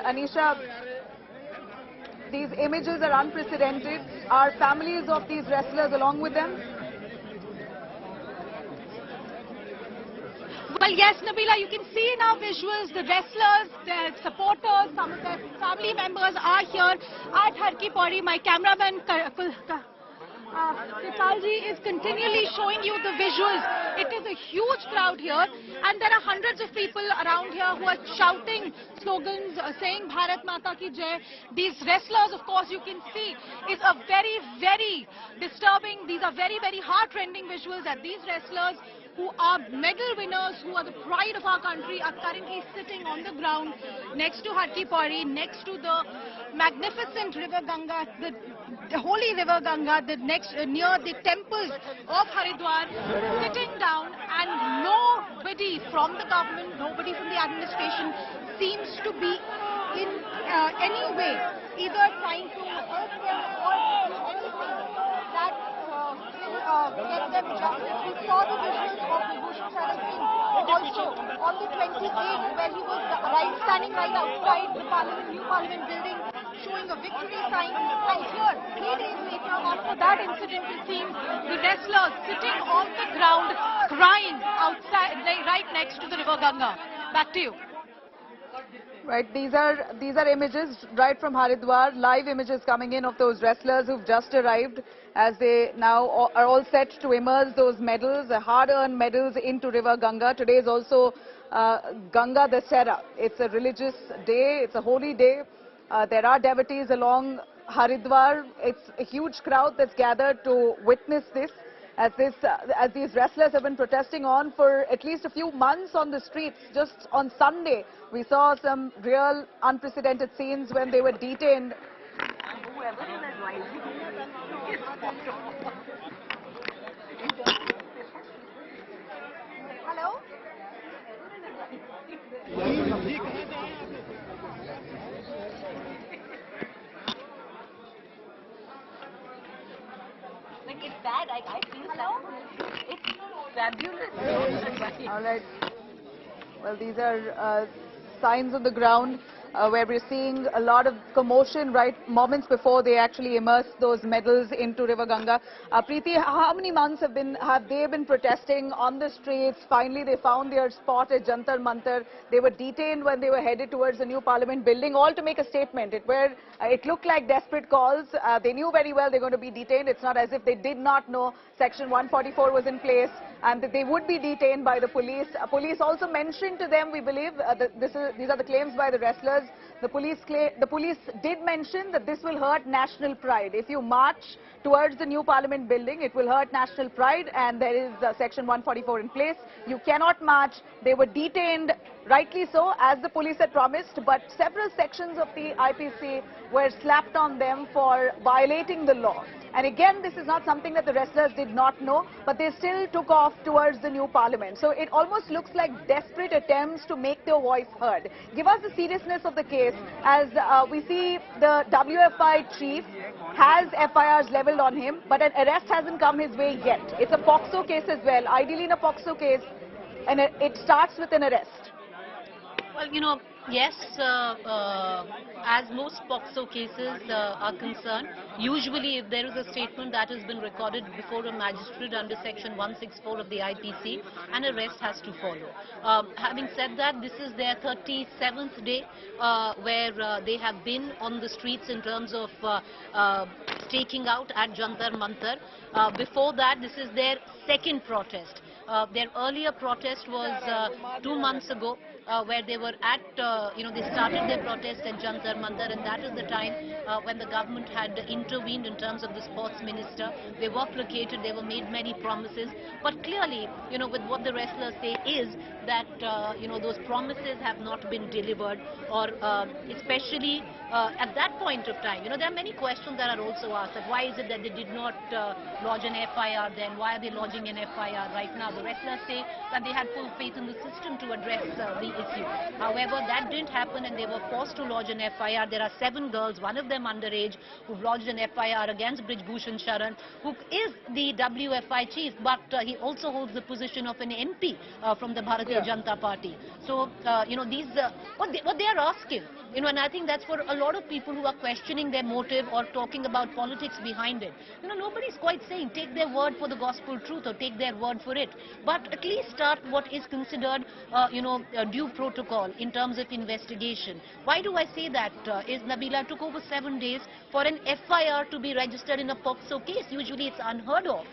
Anisha, these images are unprecedented. Are families of these wrestlers along with them? Well, yes, Nabila, you can see in our visuals the wrestlers, their supporters, some of their family members are here at Harki Pauri. My cameraman Vitalji is continually showing you the visuals. It is a huge crowd here, and there are hundreds of people around here who are shouting slogans, saying Bharat Mata Ki Jai. These wrestlers, of course, you can see, is a very, very disturbing. These are very, very heart-rending visuals that these wrestlers, who are medal winners, who are the pride of our country, are currently sitting on the ground next to Harki Pauri, next to the magnificent river Ganga, the holy river Ganga, near the temples of Haridwar, sitting down, and nobody from the government, nobody from the administration seems to be in any way either trying to help them or do anything that will get them justice. We saw the visuals of Brij Bhushan Singh also on the 28th, where he was standing right outside the new Parliament building, showing a victory sign. And here, 3 days later, after that incident, it seems the wrestlers sitting on the ground, crying outside, right next to the river Ganga. Back to you. Right, these are images right from Haridwar, live images coming in of those wrestlers who've just arrived, as they now are all set to immerse those medals, hard-earned medals, into river Ganga. Today is also Ganga Dasera. It's a religious day, it's a holy day. There are devotees along Haridwar. It's a huge crowd that's gathered to witness this. As these wrestlers have been protesting on for at least a few months on the streets. Just on Sunday, we saw some real unprecedented scenes when they were detained. Hello? It's bad. I feel that. It's fabulous. All right. Well, these are signs on the ground where we're seeing a lot of commotion right moments before they actually immerse those medals into River Ganga. Preeti, how many months have they been protesting on the streets? Finally, they found their spot at Jantar Mantar. They were detained when they were headed towards the new Parliament building, all to make a statement. It looked like desperate calls. They knew very well they're going to be detained. It's not as if they did not know Section 144 was in place and that they would be detained by the police. Police also mentioned to them, we believe, these are the claims by the wrestlers. The police did mention that this will hurt national pride. If you march towards the new Parliament building, it will hurt national pride, and there is Section 144 in place. You cannot march. They were detained, rightly so, as the police had promised, but several sections of the IPC were slapped on them for violating the law. And again, this is not something that the wrestlers did not know, but they still took off towards the new Parliament. So it almost looks like desperate attempts to make their voice heard. Give us the seriousness of the case, as we see the WFI chief has FIRs leveled on him, but an arrest hasn't come his way yet. It's a POXO case as well. Ideally, in a POXO case, and it starts with an arrest. Well, yes, as most POXO cases are concerned, usually if there is a statement that has been recorded before a magistrate under Section 164 of the IPC, an arrest has to follow. Having said that, this is their 37th day where they have been on the streets in terms of staking out at Jantar Mantar. Before that, this is their second protest. Their earlier protest was 2 months ago, where they were at, they started their protest at Jantar Mantar, and that is the time when the government had intervened in terms of the sports minister. They were placated, they were made many promises, but clearly, with what the wrestlers say is that, those promises have not been delivered, or especially at that point of time, there are many questions that are also asked. That why is it that they did not lodge an FIR then? Why are they lodging an FIR right now? The wrestlers say that they had full faith in the system to address the issue. However, that didn't happen and they were forced to lodge an FIR. There are 7 girls, one of them underage, who've lodged an FIR against Brij Bhushan Sharan, who is the WFI chief, but he also holds the position of an MP from the Bharatiya Janata Party. So, what they are asking, and I think that's for a lot of people who are questioning their motive or talking about politics behind it. Nobody's quite saying take their word for the gospel truth or take their word for it, but at least start what is considered, a due protocol in terms of investigation. Why do I say that? Is Nabila, took over 7 days for an FIR to be registered in a POCSO case. Usually it's unheard of.